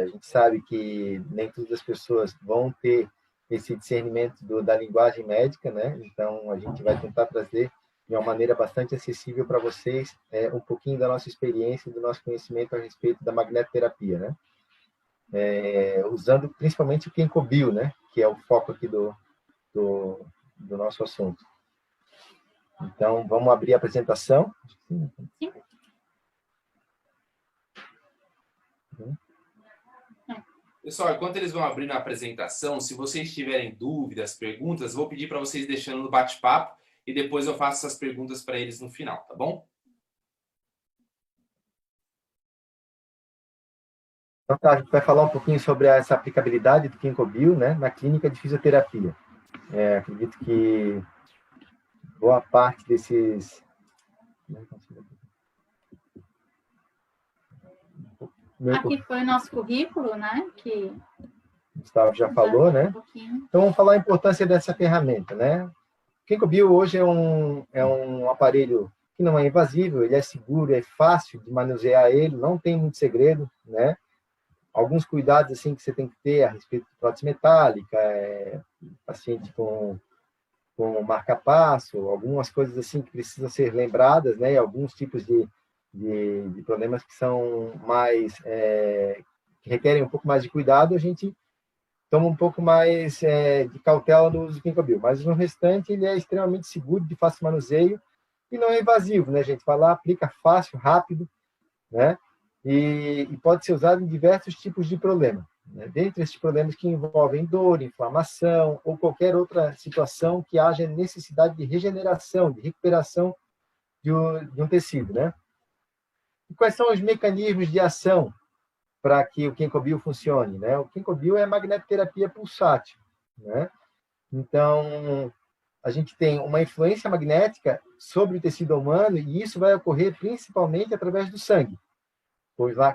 gente sabe que nem todas as pessoas vão ter esse discernimento da linguagem médica, né? Então, a gente vai tentar trazer de uma maneira bastante acessível para vocês um pouquinho da nossa experiência e do nosso conhecimento a respeito da magnetoterapia, né? Usando principalmente o Ginkgo, né? Que é o foco aqui do nosso assunto. Então, vamos abrir a apresentação. Sim. Pessoal, enquanto eles vão abrindo a apresentação, se vocês tiverem dúvidas, perguntas, vou pedir para vocês deixando no bate-papo e depois eu faço essas perguntas para eles no final, tá bom? Então, tá, a gente vai falar um pouquinho sobre essa aplicabilidade do Ginkgo, né, na clínica de fisioterapia. Acredito que boa parte desses... Aqui foi o nosso currículo, né? Que o Gustavo já falou, né? Então, vamos falar a importância dessa ferramenta, né? O Ginkgo hoje é um aparelho que não é invasivo, ele é seguro, é fácil de manusear ele, não tem muito segredo, né? Alguns cuidados assim que você tem que ter a respeito de prótese metálica, paciente com marca-passo, algumas coisas assim que precisam ser lembradas, né? E alguns tipos de problemas que são mais que requerem um pouco mais de cuidado, a gente toma um pouco mais de cautela no uso do Ginkgo, mas no restante ele é extremamente seguro, de fácil manuseio e não é invasivo, né, gente? Vai lá, aplica fácil, rápido, né? E pode ser usado em diversos tipos de problema, né? Dentre esses problemas que envolvem dor, inflamação ou qualquer outra situação que haja necessidade de regeneração, de recuperação de um tecido, né? E quais são os mecanismos de ação para que o Ginkgo funcione, né? O Ginkgo é magnetoterapia pulsátil, né? Então, a gente tem uma influência magnética sobre o tecido humano e isso vai ocorrer principalmente através do sangue.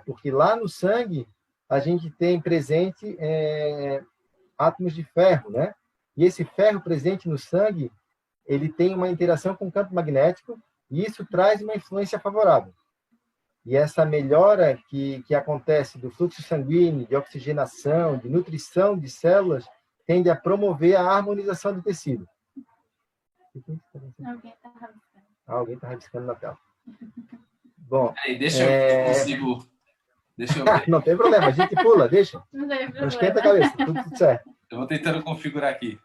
Porque lá no sangue a gente tem presente átomos de ferro, né? E esse ferro presente no sangue, ele tem uma interação com o campo magnético e isso traz uma influência favorável. E essa melhora que acontece do fluxo sanguíneo, de oxigenação, de nutrição de células, tende a promover a harmonização do tecido. Alguém está rabiscando na tela. Bom, deixa eu consigo... Deixa eu ver. Não tem problema, a gente pula, deixa. Não esquenta a cabeça, tudo certo. Eu vou tentando configurar aqui.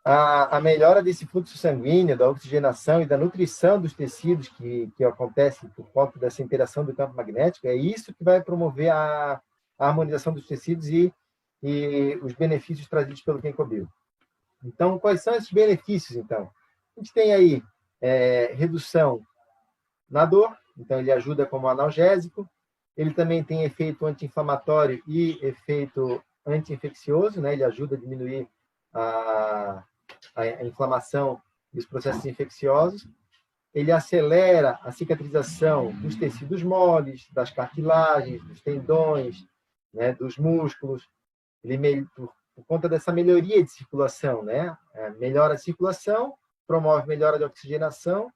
A melhora desse fluxo sanguíneo, da oxigenação e da nutrição dos tecidos que acontece por conta dessa interação do campo magnético, é isso que vai promover a harmonização dos tecidos e os benefícios trazidos pelo Ginkgo. Então, quais são esses benefícios, então? A gente tem aí redução na dor, então ele ajuda como analgésico, ele também tem efeito anti-inflamatório e efeito anti-infeccioso, né? Ele ajuda a diminuir a inflamação e os processos infecciosos. Ele acelera a cicatrização dos tecidos moles, das cartilagens, dos tendões, né, dos músculos. Ele, por conta dessa melhoria de circulação, né? Melhora a circulação, promove melhora da oxigenação,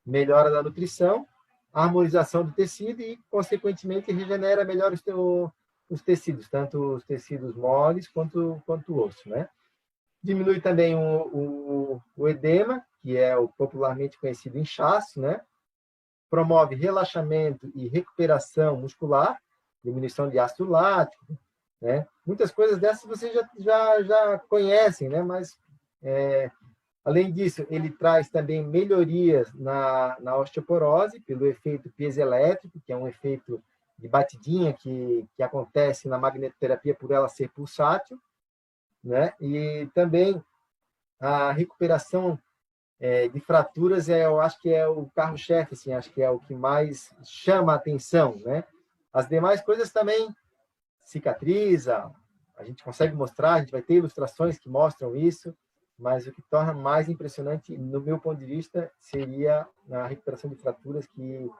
melhora da nutrição, harmonização do tecido e, consequentemente, regenera melhor os tecidos, tanto os tecidos moles quanto o osso, né? Diminui também o edema, que é o popularmente conhecido inchaço, né? Promove relaxamento e recuperação muscular, diminuição de ácido lático, né? Muitas coisas dessas vocês já conhecem, né? Mas, além disso, ele traz também melhorias na osteoporose, pelo efeito piezoelétrico, que é um efeito de batidinha que acontece na magnetoterapia por ela ser pulsátil, né? E também a recuperação de fraturas, eu acho que é o carro-chefe, assim, acho que é o que mais chama a atenção, né? As demais coisas também cicatriza, a gente consegue mostrar, a gente vai ter ilustrações que mostram isso, mas o que torna mais impressionante, no meu ponto de vista, seria a recuperação de fraturas que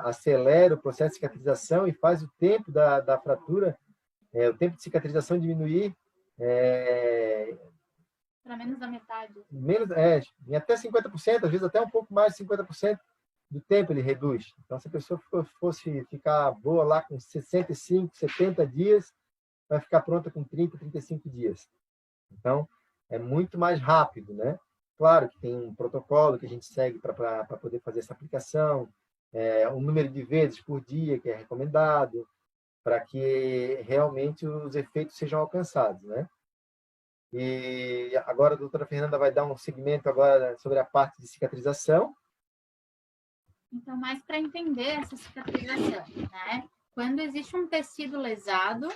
acelera o processo de cicatrização e faz o tempo da fratura, o tempo de cicatrização diminuir para menos da metade. Em até 50%, às vezes até um pouco mais de 50%. do tempo ele reduz. Então, se a pessoa fosse ficar boa lá com 65, 70 dias, vai ficar pronta com 30, 35 dias. Então, é muito mais rápido, né? Claro que tem um protocolo que a gente segue para poder fazer essa aplicação, um número de vezes por dia que é recomendado, para que realmente os efeitos sejam alcançados, né? E agora a doutora Fernanda vai dar um segmento agora sobre a parte de cicatrização. Então, mais para entender essa cicatrização, né? Quando existe um tecido lesado,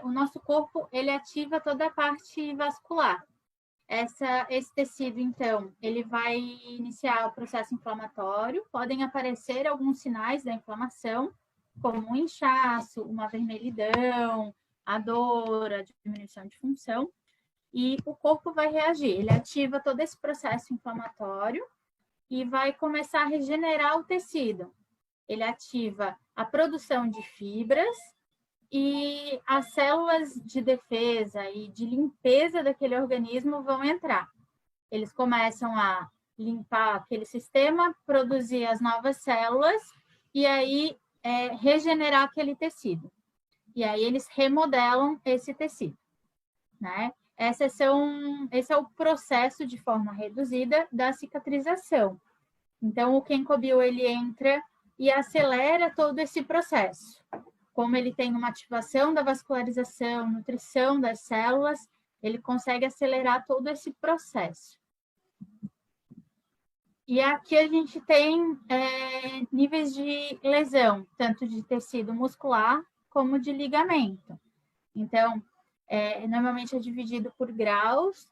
o nosso corpo ele ativa toda a parte vascular. Esse tecido, então, ele vai iniciar o processo inflamatório, podem aparecer alguns sinais da inflamação, como um inchaço, uma vermelhidão, a dor, a diminuição de função, e o corpo vai reagir, ele ativa todo esse processo inflamatório e vai começar a regenerar o tecido. Ele ativa a produção de fibras e as células de defesa e de limpeza daquele organismo vão entrar. Eles começam a limpar aquele sistema, produzir as novas células e aí regenerar aquele tecido. E aí eles remodelam esse tecido, né? Esse é o processo de forma reduzida da cicatrização. Então, o Kencobio, ele entra e acelera todo esse processo. Como ele tem uma ativação da vascularização, nutrição das células, ele consegue acelerar todo esse processo. E aqui a gente tem níveis de lesão, tanto de tecido muscular como de ligamento. Então, normalmente é dividido por graus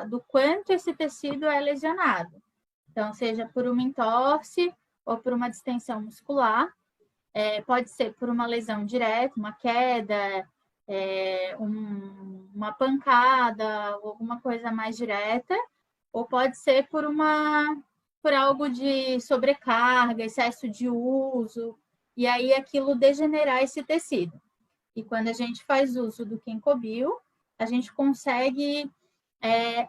do quanto esse tecido é lesionado. Então, seja por uma entorse ou por uma distensão muscular, pode ser por uma lesão direta, uma queda, uma pancada, alguma coisa mais direta, ou pode ser por algo de sobrecarga, excesso de uso, e aí aquilo degenerar esse tecido. E quando a gente faz uso do Kencobio, a gente consegue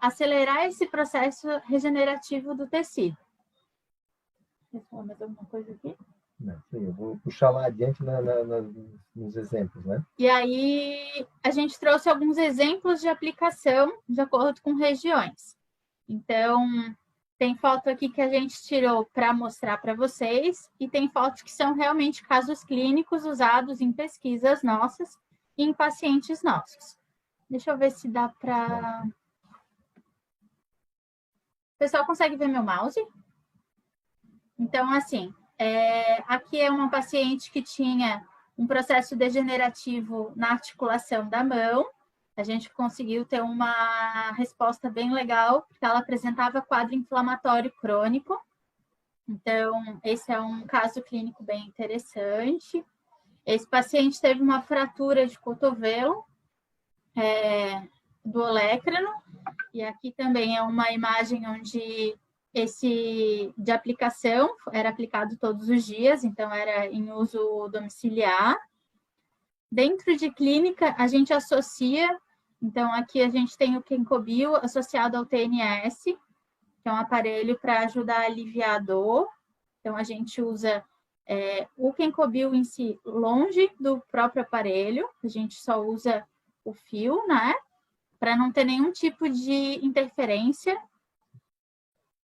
acelerar esse processo regenerativo do tecido. Quer falar mais alguma coisa aqui? Não, eu vou puxar lá adiante nos exemplos, né? E aí, a gente trouxe alguns exemplos de aplicação de acordo com regiões. Então, tem foto aqui que a gente tirou para mostrar para vocês, e tem fotos que são realmente casos clínicos usados em pesquisas nossas e em pacientes nossos. Deixa eu ver se dá para... O pessoal consegue ver meu mouse? Então, assim, aqui é uma paciente que tinha um processo degenerativo na articulação da mão. A gente conseguiu ter uma resposta bem legal, porque ela apresentava quadro inflamatório crônico. Então, esse é um caso clínico bem interessante. Esse paciente teve uma fratura de cotovelo do olecrano, e aqui também é uma imagem onde de aplicação era aplicado todos os dias, então era em uso domiciliar. Dentro de clínica, a gente associa, então aqui a gente tem o Kencobio associado ao TNS, que é um aparelho para ajudar a aliviar a dor. Então a gente usa o Kencobio em si longe do próprio aparelho, a gente só usa o fio, né? Para não ter nenhum tipo de interferência.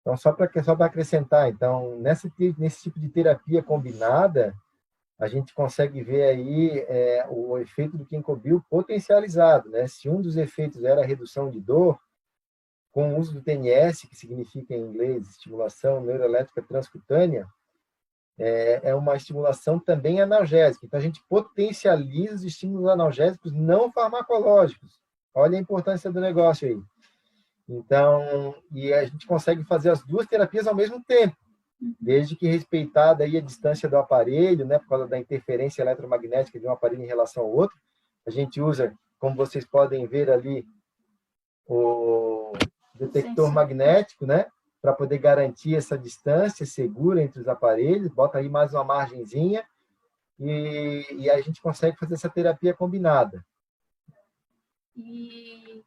Então, só para acrescentar, então, nesse tipo de terapia combinada, a gente consegue ver aí o efeito do Kencobio potencializado, né? Se um dos efeitos era a redução de dor, com o uso do TNS, que significa em inglês estimulação neuroelétrica transcutânea, é uma estimulação também analgésica. Então, a gente potencializa os estímulos analgésicos não farmacológicos. Olha a importância do negócio aí. Então, e a gente consegue fazer as duas terapias ao mesmo tempo, desde que respeitada aí a distância do aparelho, né, por causa da interferência eletromagnética de um aparelho em relação ao outro. A gente usa, como vocês podem ver ali, o detector magnético, né, para poder garantir essa distância segura entre os aparelhos. Bota aí mais uma margenzinha e a gente consegue fazer essa terapia combinada. E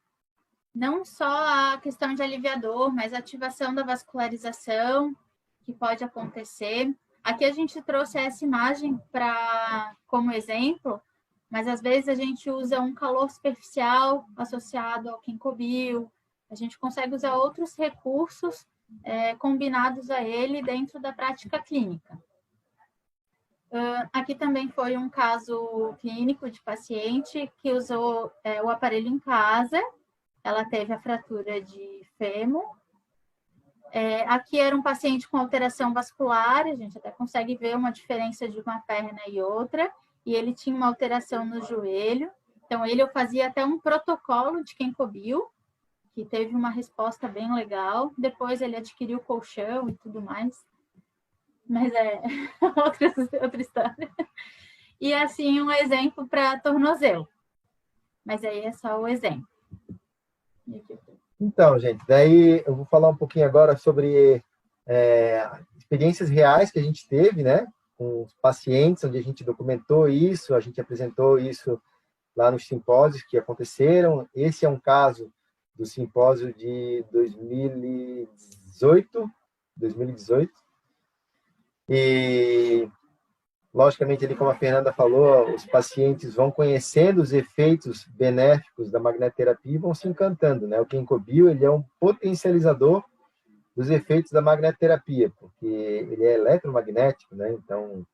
não só a questão de aliviador, mas a ativação da vascularização. que pode acontecer. Aqui a gente trouxe essa imagem como exemplo, mas às vezes a gente usa um calor superficial associado ao ginkgo biloba. A gente consegue usar outros recursos combinados a ele dentro da prática clínica. Aqui também foi um caso clínico de paciente que usou o aparelho em casa. Ela teve a fratura de fêmur. Aqui era um paciente com alteração vascular, a gente até consegue ver uma diferença de uma perna e outra, e ele tinha uma alteração no joelho. Então, eu fazia até um protocolo de ginkgo biloba, que teve uma resposta bem legal. Depois ele adquiriu colchão e tudo mais. Mas é outra história. E assim, um exemplo para tornozelo. Mas aí é só o exemplo. Então, gente, daí eu vou falar um pouquinho agora sobre experiências reais que a gente teve, né? Com os pacientes, onde a gente documentou isso, a gente apresentou isso lá nos simpósios que aconteceram. Esse é um caso do simpósio de 2018. E, logicamente, ali, como a Fernanda falou, os pacientes vão conhecendo os efeitos benéficos da magnetoterapia e vão se encantando, né? O ginkgo biloba, ele é um potencializador dos efeitos da magnetoterapia, porque ele é eletromagnético, né? Então,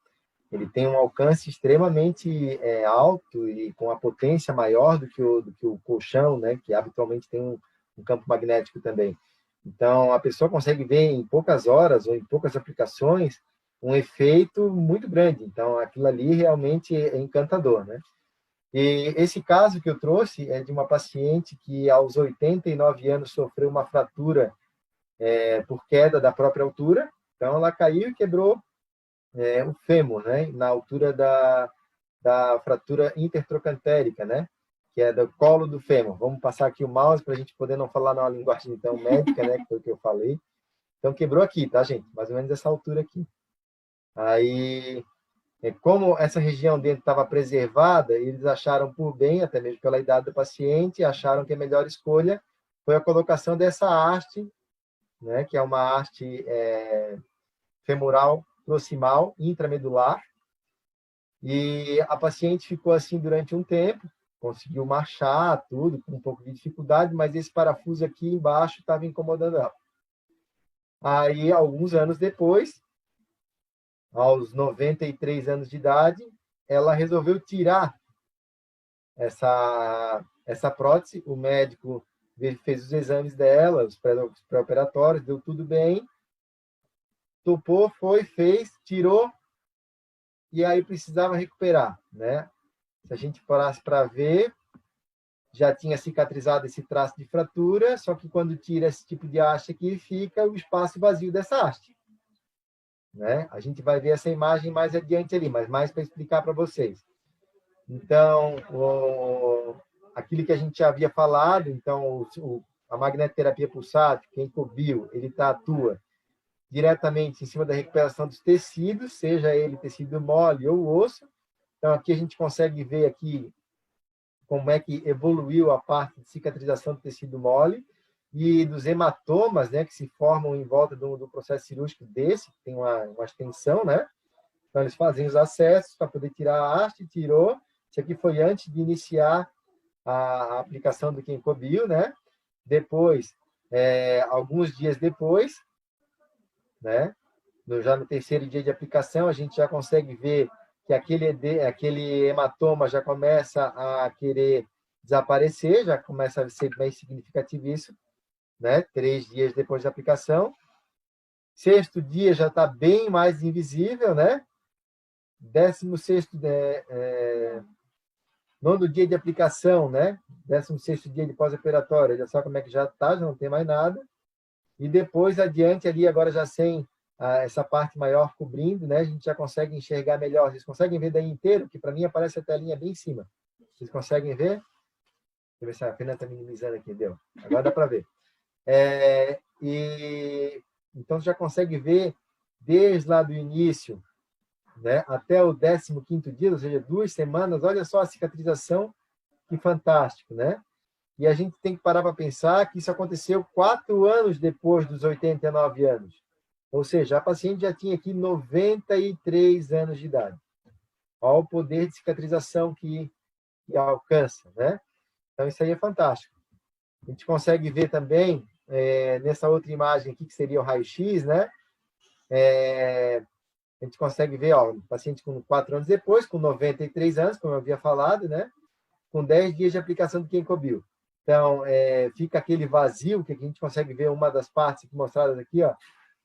ele tem um alcance extremamente alto e com a potência maior do que o colchão, né? Que habitualmente tem um campo magnético também. Então, a pessoa consegue ver em poucas horas ou em poucas aplicações um efeito muito grande. Então, aquilo ali realmente é encantador, né? E esse caso que eu trouxe é de uma paciente que, aos 89 anos, sofreu uma fratura por queda da própria altura. Então, ela caiu e quebrou o fêmur, né? Na altura da fratura intertrocantérica, né? Que é do colo do fêmur. Vamos passar aqui o mouse para a gente poder não falar na linguagem então médica, né? Que foi o que eu falei. Então, quebrou aqui, tá, gente? Mais ou menos essa altura aqui. Aí, como essa região dentro estava preservada, eles acharam por bem, até mesmo pela idade do paciente, acharam que a melhor escolha foi a colocação dessa haste, né, que é uma haste femoral proximal intramedular. E a paciente ficou assim durante um tempo, conseguiu marchar, tudo, com um pouco de dificuldade, mas esse parafuso aqui embaixo estava incomodando ela. Aí, alguns anos depois, aos 93 anos de idade, ela resolveu tirar essa prótese. O médico fez os exames dela, os pré-operatórios, deu tudo bem. Topou, fez, tirou, e aí precisava recuperar, né? Se a gente parasse para ver, já tinha cicatrizado esse traço de fratura, só que quando tira esse tipo de haste aqui, fica o espaço vazio dessa haste. Né? A gente vai ver essa imagem mais adiante ali, mas mais para explicar para vocês. Então, aquilo que a gente já havia falado, então, a magnetoterapia pulsátil, ginkgo biloba, ele atua diretamente em cima da recuperação dos tecidos, seja ele tecido mole ou osso. Então, aqui a gente consegue ver aqui como é que evoluiu a parte de cicatrização do tecido mole e dos hematomas, né, que se formam em volta do processo cirúrgico desse, que tem uma extensão, né? Então, eles fazem os acessos para poder tirar a haste, tirou. Isso aqui foi antes de iniciar a aplicação do ginkgo biloba, né? Depois, alguns dias depois, né? Já no terceiro dia de aplicação, a gente já consegue ver que aquele hematoma já começa a querer desaparecer, já começa a ser bem significativo isso, né? 3 dias depois da aplicação. Sexto dia já está bem mais invisível, né? 16º, nono dia de aplicação, né? 16º dia de pós-operatório, olha só como é que já está, já não tem mais nada. E depois adiante ali, agora já sem essa parte maior cobrindo, né? A gente já consegue enxergar melhor. Vocês conseguem ver daí inteiro? Que para mim aparece a telinha bem em cima. Vocês conseguem ver? Deixa eu ver se a Fernanda está minimizando aqui, deu. Agora dá para ver. Então, já consegue ver desde lá do início, né, até o 15º dia, ou seja, 2 semanas. Olha só a cicatrização, que fantástico, né? E a gente tem que parar para pensar que isso aconteceu 4 anos depois dos 89 anos. Ou seja, a paciente já tinha aqui 93 anos de idade. Olha o poder de cicatrização que alcança, né? Então, isso aí é fantástico. A gente consegue ver também, nessa outra imagem aqui, que seria o raio-x, né? A gente consegue ver, ó, o paciente com 4 anos depois, com 93 anos, como eu havia falado, né? Com 10 dias de aplicação do Ginkgo. Então, fica aquele vazio, que a gente consegue ver uma das partes aqui mostradas aqui, ó,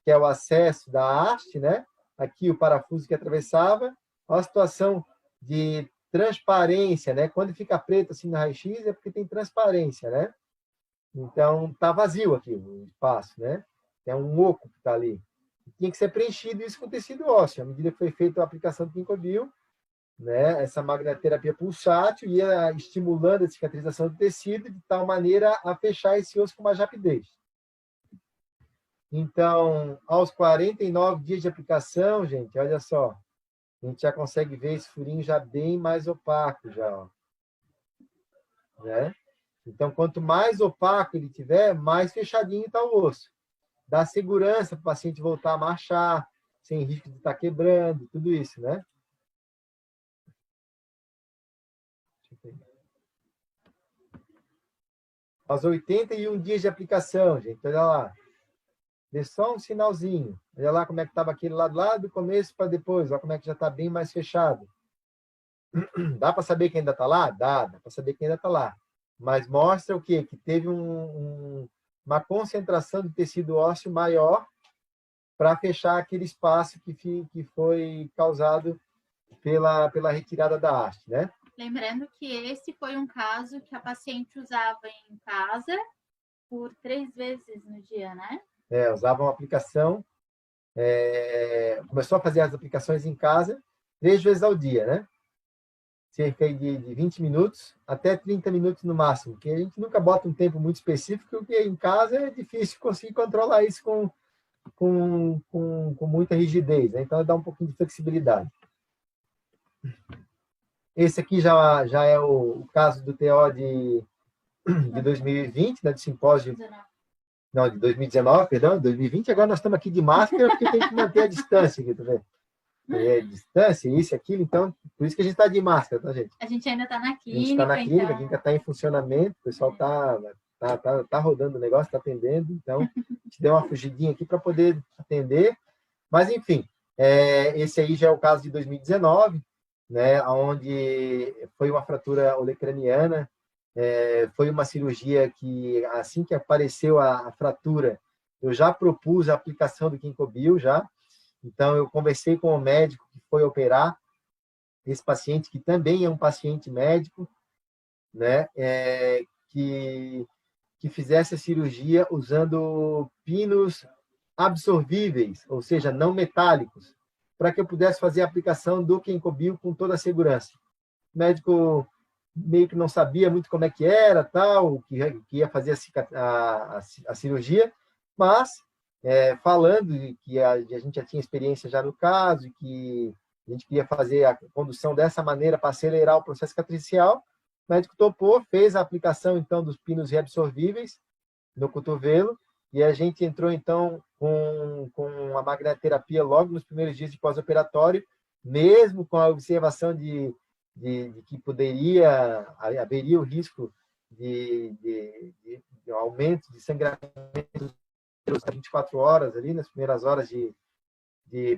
que é o acesso da haste, né? Aqui o parafuso que atravessava. Olha a situação de transparência, né? Quando fica preto assim no raio-x é porque tem transparência, né? Então, tá vazio aqui o espaço, né? É um oco que está ali. Tinha que ser preenchido isso com tecido ósseo. À medida que foi feita a aplicação do Ginkgo, né? Essa magnetoterapia pulsátil ia estimulando a cicatrização do tecido de tal maneira a fechar esse osso com mais rapidez. Então, aos 49 dias de aplicação, gente, olha só, a gente já consegue ver esse furinho já bem mais opaco, já, ó, né? Então, quanto mais opaco ele tiver, mais fechadinho está o osso. Dá segurança para o paciente voltar a marchar, sem risco de estar quebrando, tudo isso, né? Aos 81 dias de aplicação, gente, olha lá. Dê só um sinalzinho. Olha lá como é que estava aquele lado lá do começo para depois. Olha como é que já está bem mais fechado. Dá para saber que ainda está lá? Dá para saber que ainda está lá. Mas mostra o quê? Que teve uma concentração de tecido ósseo maior para fechar aquele espaço que foi causado pela retirada da haste, né? Lembrando que esse foi um caso que a paciente usava em casa por 3 vezes no dia, né? Usava uma aplicação, começou a fazer as aplicações em casa 3 vezes ao dia, né? Cerca de 20 minutos até 30 minutos no máximo, porque a gente nunca bota um tempo muito específico, porque em casa é difícil conseguir controlar isso com muita rigidez, né? Então dá um pouquinho de flexibilidade. Esse aqui já é o caso do TO de 2020, né, de simpósio. Não, de 2019, perdão, 2020. Agora nós estamos aqui de máscara porque tem que manter a distância aqui, tá vendo? Distância, isso e aquilo, então, por isso que a gente está de máscara, tá, gente? A gente ainda está na clínica. A gente está na clínica, então... a clínica está em funcionamento, o pessoal tá rodando o negócio, está atendendo, então, a gente deu uma fugidinha aqui para poder atender. Mas, enfim, esse aí já é o caso de 2019, né, onde foi uma fratura olecraniana, foi uma cirurgia que, assim que apareceu a fratura, eu já propus a aplicação do Ginkgo já. Então, eu conversei com o médico que foi operar esse paciente, que também é um paciente médico, né, que fizesse a cirurgia usando pinos absorvíveis, ou seja, não metálicos, para que eu pudesse fazer a aplicação do Ginkgo com toda a segurança. O médico meio que não sabia muito como é que era, tal, que ia fazer a cirurgia, mas falando que a gente já tinha experiência já no caso, e que a gente queria fazer a condução dessa maneira para acelerar o processo cicatricial, o médico topou, fez a aplicação, então, dos pinos reabsorvíveis no cotovelo, e a gente entrou, então, com a magnetoterapia logo nos primeiros dias de pós-operatório, mesmo com a observação de que haveria o risco de aumento de sangramento 24 horas ali, nas primeiras horas de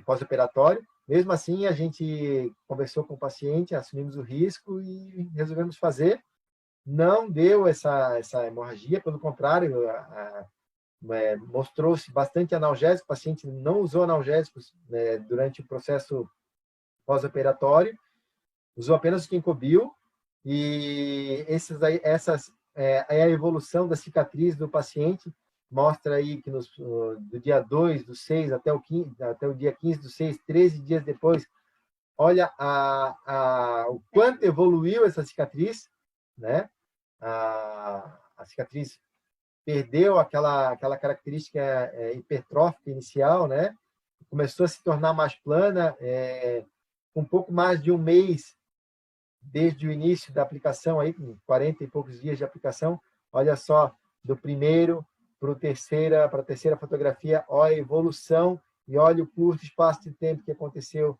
pós-operatório. Mesmo assim, a gente conversou com o paciente, assumimos o risco e resolvemos fazer. Não deu essa hemorragia, pelo contrário, mostrou-se bastante analgésico, o paciente não usou analgésicos, né, durante o processo pós-operatório, usou apenas o Ginkgo, e a evolução da cicatriz do paciente mostra aí que do dia 2 do 6 até o dia 15 do 6, 13 dias depois, olha o quanto evoluiu essa cicatriz, né? A cicatriz perdeu aquela característica hipertrófica inicial, né? Começou a se tornar mais plana, com um pouco mais de um mês desde o início da aplicação, aí, com 40 e poucos dias de aplicação. Olha só, do primeiro para a terceira fotografia, olha a evolução e olha o curto espaço de tempo que aconteceu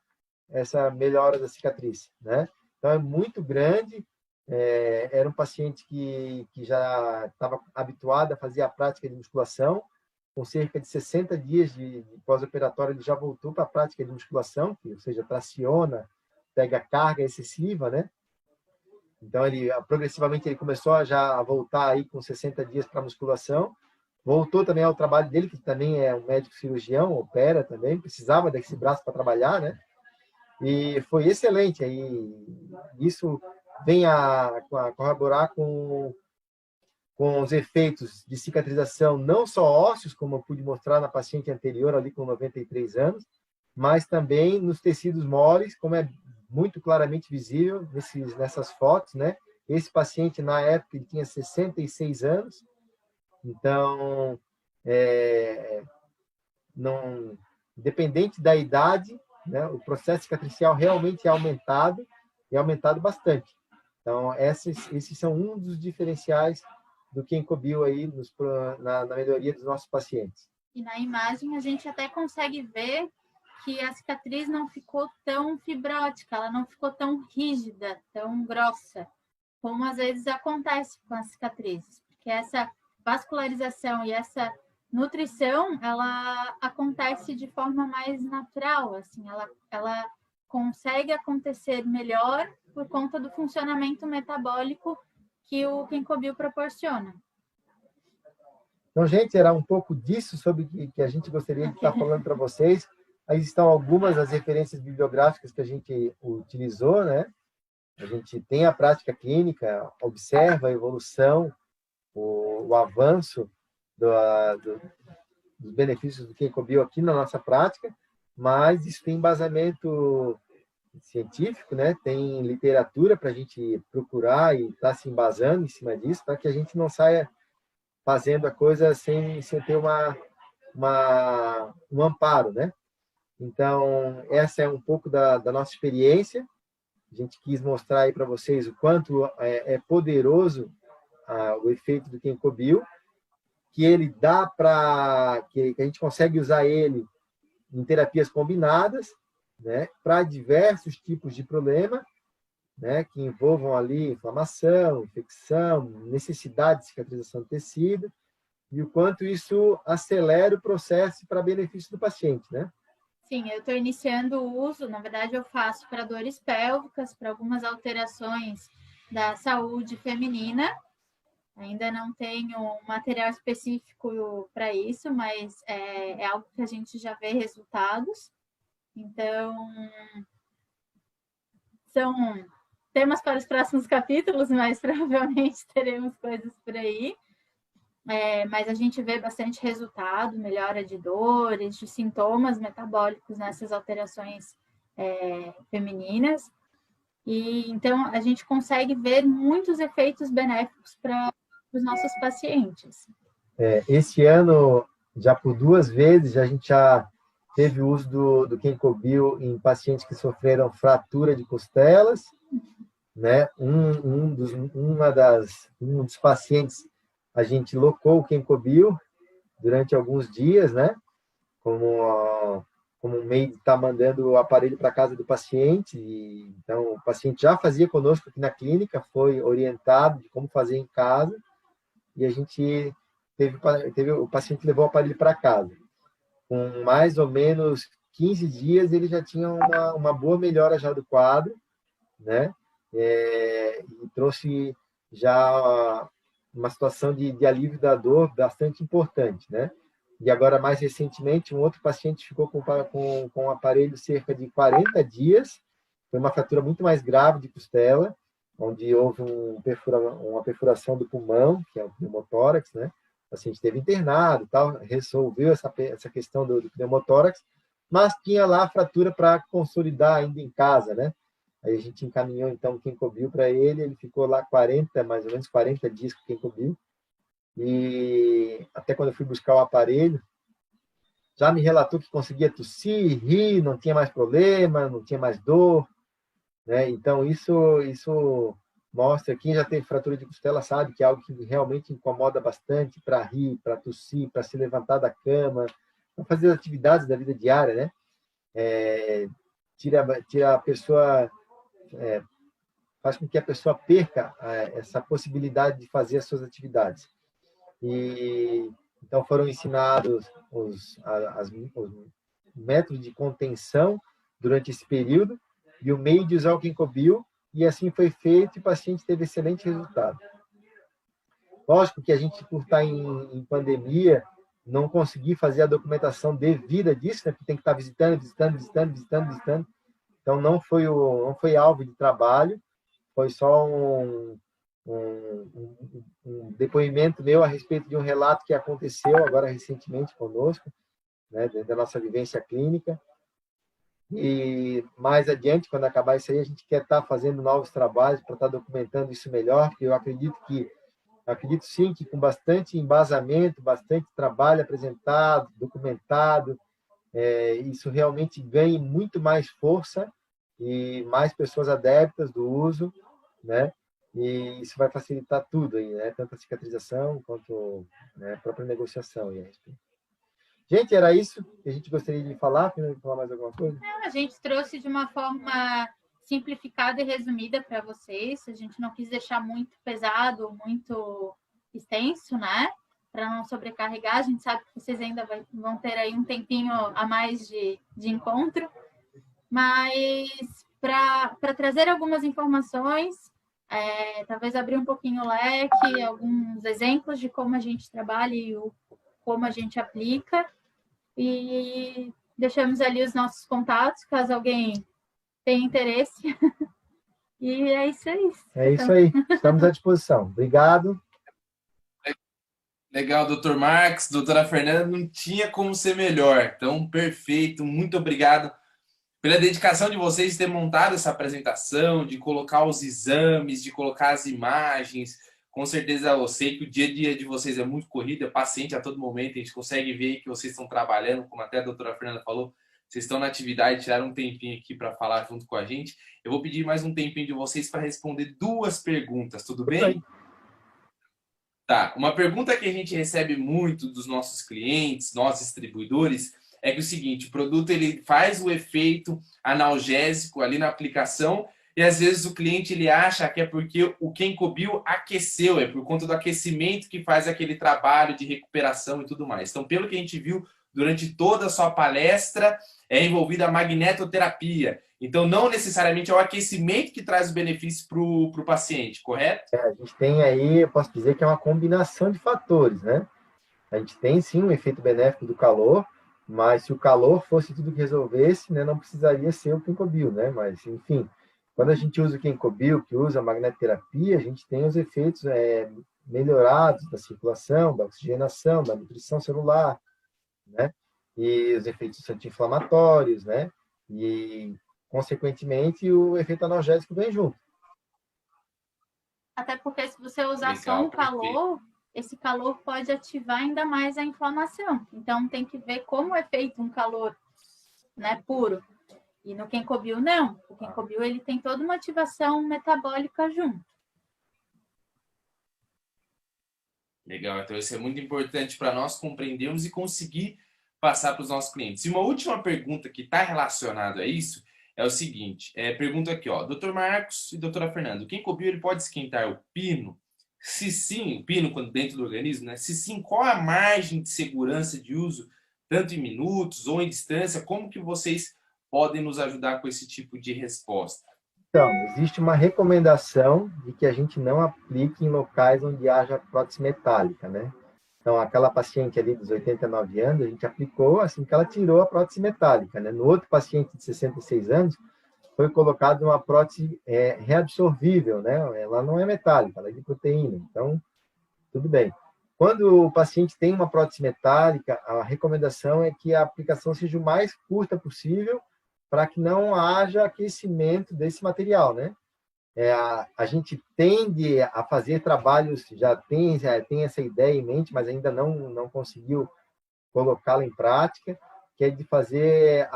essa melhora da cicatriz, né? Então, é muito grande. Era um paciente que já estava habituado a fazer a prática de musculação. Com cerca de 60 dias de pós-operatório, ele já voltou para a prática de musculação, ou seja, traciona, pega carga excessiva, né? Então, progressivamente ele começou já a voltar aí com 60 dias para a musculação. Voltou também ao trabalho dele, que também é um médico cirurgião, opera também, precisava desse braço para trabalhar, né? E foi excelente. Aí, isso vem a corroborar com os efeitos de cicatrização, não só ósseos, como eu pude mostrar na paciente anterior, ali com 93 anos, mas também nos tecidos moles, como é muito claramente visível nessas fotos, né? Esse paciente, na época, ele tinha 66 anos, então, independente da idade, né, o processo cicatricial realmente é aumentado, e aumentado bastante. Então, esses são um dos diferenciais do Kenko-Bio aí na melhoria dos nossos pacientes. E na imagem a gente até consegue ver que a cicatriz não ficou tão fibrótica, ela não ficou tão rígida, tão grossa, como às vezes acontece com as cicatrizes, porque essa vascularização e essa nutrição, ela acontece de forma mais natural, assim, ela consegue acontecer melhor por conta do funcionamento metabólico que o Kenko-Bio proporciona. Então, gente, era um pouco disso sobre que a gente gostaria de estar falando para vocês. Aí estão algumas das referências bibliográficas que a gente utilizou, né? A gente tem a prática clínica, observa a evolução, o avanço dos benefícios do Kenko-Bio aqui na nossa prática, mas isso tem embasamento científico, né? Tem literatura para a gente procurar e estar se embasando em cima disso, para que a gente não saia fazendo a coisa sem ter um amparo, né? Então, essa é um pouco da nossa experiência. A gente quis mostrar aí para vocês o quanto é poderoso o efeito do Kenko-Bio, que ele dá que a gente consegue usar ele em terapias combinadas, né, para diversos tipos de problema, né, que envolvam ali inflamação, infecção, necessidade de cicatrização do tecido, e o quanto isso acelera o processo para benefício do paciente, né? Sim, eu estou iniciando o uso, na verdade eu faço para dores pélvicas, para algumas alterações da saúde feminina. Ainda não tenho um material específico para isso, mas é algo que a gente já vê resultados. Então, são temas para os próximos capítulos, mas provavelmente teremos coisas por aí. Mas a gente vê bastante resultado, melhora de dores, de sintomas metabólicos nessas alterações femininas. E então a gente consegue ver muitos efeitos benéficos para os nossos pacientes. Esse ano, já por 2 vezes, a gente já teve o uso do Kenko-Bio em pacientes que sofreram fratura de costelas, né? Um dos pacientes, a gente locou o Kenko-Bio durante alguns dias, né? Como um meio de estar mandando o aparelho para casa do paciente. Então, o paciente já fazia conosco aqui na clínica, foi orientado de como fazer em casa, e a gente o paciente levou o aparelho para casa. Com mais ou menos 15 dias, ele já tinha uma boa melhora já do quadro, né? E trouxe já uma situação de alívio da dor bastante importante, né? E agora, mais recentemente, um outro paciente ficou com o aparelho cerca de 40 dias, foi uma fratura muito mais grave de costela, onde houve uma perfuração do pulmão, que é o pneumotórax, né? O paciente esteve internado, tal, resolveu essa questão do pneumotórax, mas tinha lá a fratura para consolidar ainda em casa, né? Aí a gente encaminhou, então, o Kenko-Bio para ele ficou lá mais ou menos 40 dias com o Kenko-Bio, e até quando eu fui buscar o aparelho, já me relatou que conseguia tossir, rir, não tinha mais problema, não tinha mais dor, né? Então, isso mostra, quem já teve fratura de costela sabe que é algo que realmente incomoda bastante para rir, para tossir, para se levantar da cama, fazer as atividades da vida diária, né? Tira a pessoa, faz com que a pessoa perca essa possibilidade de fazer as suas atividades. E então foram ensinados os métodos de contenção durante esse período e o meio de usar o Ginkgo, e assim foi feito e o paciente teve excelente resultado. Lógico que a gente, por estar em pandemia, não conseguir fazer a documentação devida disso, né? Porque tem que estar visitando. Então, não foi alvo de trabalho, foi só um depoimento meu a respeito de um relato que aconteceu agora recentemente conosco, né? Dentro da nossa vivência clínica. E mais adiante, quando acabar isso aí, a gente quer estar fazendo novos trabalhos para estar documentando isso melhor, porque eu acredito sim que com bastante embasamento, bastante trabalho apresentado, documentado, isso realmente ganhe muito mais força e mais pessoas adeptas do uso, né? E isso vai facilitar tudo aí, né? Tanto a cicatrização quanto, né, a própria negociação aí a respeito. Gente, era isso que a gente gostaria de falar. Quer falar mais alguma coisa? A gente trouxe de uma forma simplificada e resumida para vocês. A gente não quis deixar muito pesado, muito extenso, né? Para não sobrecarregar. A gente sabe que vocês ainda vão ter aí um tempinho a mais de encontro. Mas para trazer algumas informações, talvez abrir um pouquinho o leque, alguns exemplos de como a gente trabalha e como a gente aplica. E deixamos ali os nossos contatos, caso alguém tenha interesse. E é isso aí. É isso aí. Estamos à disposição. Obrigado. Legal, doutor Marcos, doutora Fernanda, não tinha como ser melhor. Então, perfeito. Muito obrigado pela dedicação de vocês de ter montado essa apresentação, de colocar os exames, de colocar as imagens. Com certeza eu sei que o dia a dia de vocês é muito corrido, é paciente a todo momento, a gente consegue ver que vocês estão trabalhando, como até a doutora Fernanda falou, vocês estão na atividade, tiraram um tempinho aqui para falar junto com a gente. Eu vou pedir mais um tempinho de vocês para responder 2 perguntas, tudo bem? Tá, uma pergunta que a gente recebe muito dos nossos clientes, nós distribuidores, é que o seguinte, o produto ele faz o efeito analgésico ali na aplicação e às vezes o cliente ele acha que é porque o Ginkgo aqueceu, é por conta do aquecimento que faz aquele trabalho de recuperação e tudo mais. Então, pelo que a gente viu durante toda a sua palestra, é envolvida a magnetoterapia. Então, não necessariamente é o aquecimento que traz os benefícios para o paciente, correto? A gente tem aí, eu posso dizer que é uma combinação de fatores, né? A gente tem, sim, um efeito benéfico do calor, mas se o calor fosse tudo que resolvesse, né, não precisaria ser o Ginkgo, né? Mas, enfim, quando a gente usa o Ginkgo, que usa a magnetoterapia, a gente tem os efeitos melhorados da circulação, da oxigenação, da nutrição celular, né? E os efeitos anti-inflamatórios, né? E, consequentemente, o efeito analgésico vem junto. Até porque se você usar só um calor, esse calor pode ativar ainda mais a inflamação. Então, tem que ver como é feito um calor, né, puro. E no Ginkgo não. O Ginkgo ele tem toda uma ativação metabólica junto. Legal, então isso é muito importante para nós compreendermos e conseguir passar para os nossos clientes. E uma última pergunta que está relacionada a isso é o seguinte, pergunta aqui, ó, Dr. Marcos e doutora Fernanda, o Ginkgo ele pode esquentar o pino? Se sim, o pino quando dentro do organismo, né? Se sim, qual a margem de segurança de uso, tanto em minutos ou em distância? Como que vocês podem nos ajudar com esse tipo de resposta? Então, existe uma recomendação de que a gente não aplique em locais onde haja prótese metálica, né? Então, aquela paciente ali dos 89 anos, a gente aplicou assim que ela tirou a prótese metálica, né? No outro paciente de 66 anos, foi colocada uma prótese reabsorvível, né? Ela não é metálica, ela é de proteína, então, tudo bem. Quando o paciente tem uma prótese metálica, a recomendação é que a aplicação seja o mais curta possível, para que não haja aquecimento desse material, né? A gente tende a fazer trabalhos, já tem essa ideia em mente, mas ainda não conseguiu colocá-la em prática, que é de fazer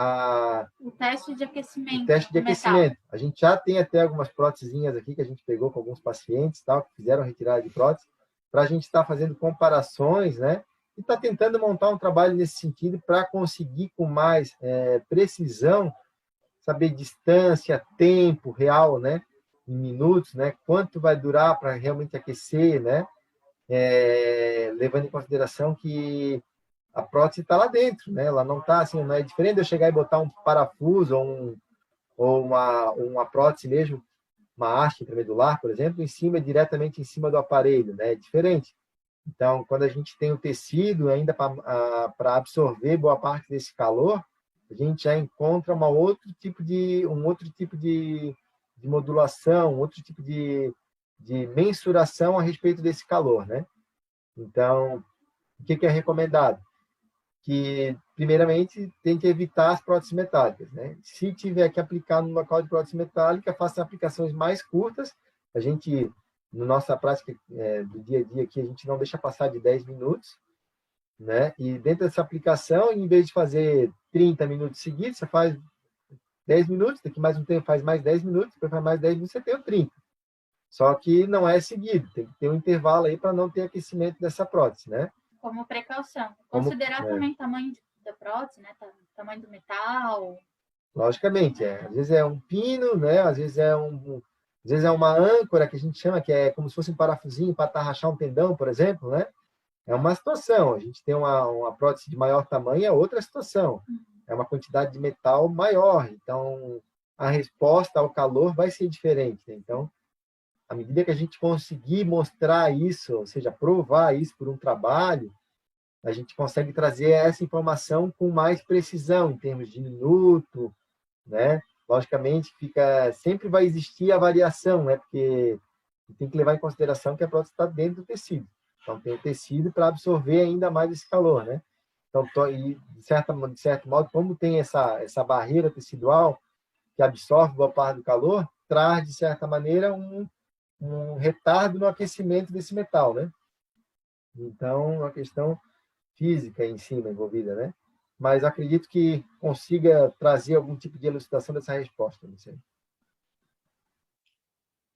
o teste de aquecimento. O teste de aquecimento. A gente já tem até algumas prótesezinhas aqui que a gente pegou com alguns pacientes, tal, que fizeram retirada de prótese, para a gente estar fazendo comparações, né? e está tentando montar um trabalho nesse sentido para conseguir com mais precisão saber distância, tempo real, né, em minutos, né, quanto vai durar para realmente aquecer, né, levando em consideração que a prótese está lá dentro, né, ela não está assim, não é diferente de eu chegar e botar um parafuso ou uma prótese mesmo, uma haste intramedular, por exemplo, diretamente em cima do aparelho, né, é diferente. Então, quando a gente tem o tecido ainda para absorver boa parte desse calor, a gente já encontra um outro tipo de modulação, um outro tipo de mensuração a respeito desse calor, né? Então, o que é recomendado? Que, primeiramente, tem que evitar as próteses metálicas, né? Se tiver que aplicar no local de prótese metálica, faça aplicações mais curtas. A gente, na nossa prática do dia a dia aqui, a gente não deixa passar de 10 minutos, né? E dentro dessa aplicação, em vez de fazer 30 minutos seguidos, você faz 10 minutos, daqui mais um tempo faz mais 10 minutos, depois faz mais 10 minutos, você tem o 30. Só que não é seguido, tem que ter um intervalo aí para não ter aquecimento dessa prótese, né? Como precaução. Considerar também o tamanho da prótese, né? Tamanho do metal. Logicamente, às vezes é um pino, né? Às vezes é uma âncora que a gente chama, que é como se fosse um parafusinho para atarrachar um tendão, por exemplo, né? É uma situação. A gente tem uma prótese de maior tamanho, é outra situação. É uma quantidade de metal maior, então a resposta ao calor vai ser diferente, né? Então, à medida que a gente conseguir mostrar isso, ou seja, provar isso por um trabalho, a gente consegue trazer essa informação com mais precisão, em termos de minuto, né? Logicamente, sempre vai existir a variação, né? Porque tem que levar em consideração que a prótese está dentro do tecido. Então, tem o tecido para absorver ainda mais esse calor, né? Então, de certo modo, como tem essa barreira tecidual que absorve boa parte do calor, traz, de certa maneira, um retardo no aquecimento desse metal, né? Então, é uma questão física em cima envolvida, né? Mas acredito que consiga trazer algum tipo de elucidação dessa resposta. Não sei.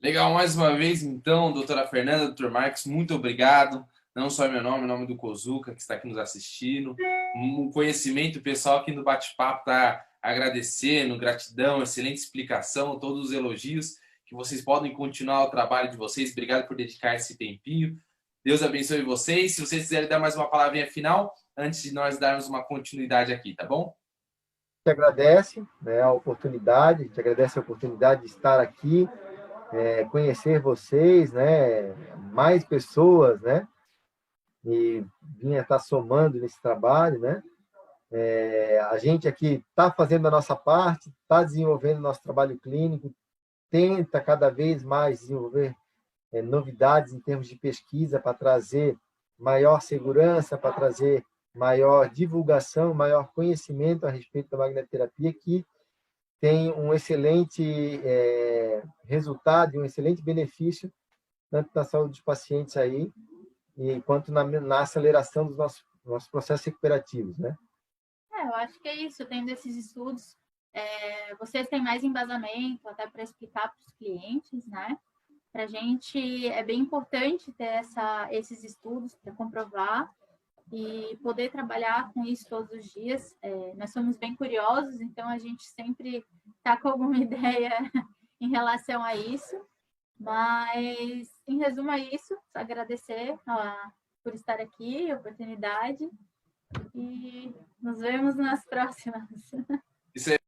Legal, mais uma vez, então, doutora Fernanda, doutor Marcos, muito obrigado. Não só em meu nome, em nome do Cozuca, que está aqui nos assistindo. Um conhecimento, o pessoal aqui no bate-papo está agradecendo, gratidão, excelente explicação, todos os elogios, que vocês podem continuar o trabalho de vocês. Obrigado por dedicar esse tempinho. Deus abençoe vocês. Se vocês quiserem dar mais uma palavrinha final, antes de nós darmos uma continuidade aqui, tá bom? A gente agradece, né, a oportunidade, a gente agradece a oportunidade de estar aqui, conhecer vocês, né, mais pessoas, né, e vir estar somando nesse trabalho, né. A gente aqui está fazendo a nossa parte, está desenvolvendo o nosso trabalho clínico, tenta cada vez mais desenvolver novidades em termos de pesquisa para trazer maior segurança, para trazer maior divulgação, maior conhecimento a respeito da magnetoterapia, que tem um excelente resultado e um excelente benefício, tanto na saúde dos pacientes aí, quanto na aceleração dos nossos processos recuperativos, né? Eu acho que é isso. Tendo esses estudos, vocês têm mais embasamento até para explicar para os clientes, né? Para a gente é bem importante ter esses estudos para comprovar e poder trabalhar com isso todos os dias. Nós somos bem curiosos, então a gente sempre está com alguma ideia em relação a isso. Mas, em resumo, é isso. Só agradecer por estar aqui, a oportunidade. E nos vemos nas próximas. Isso é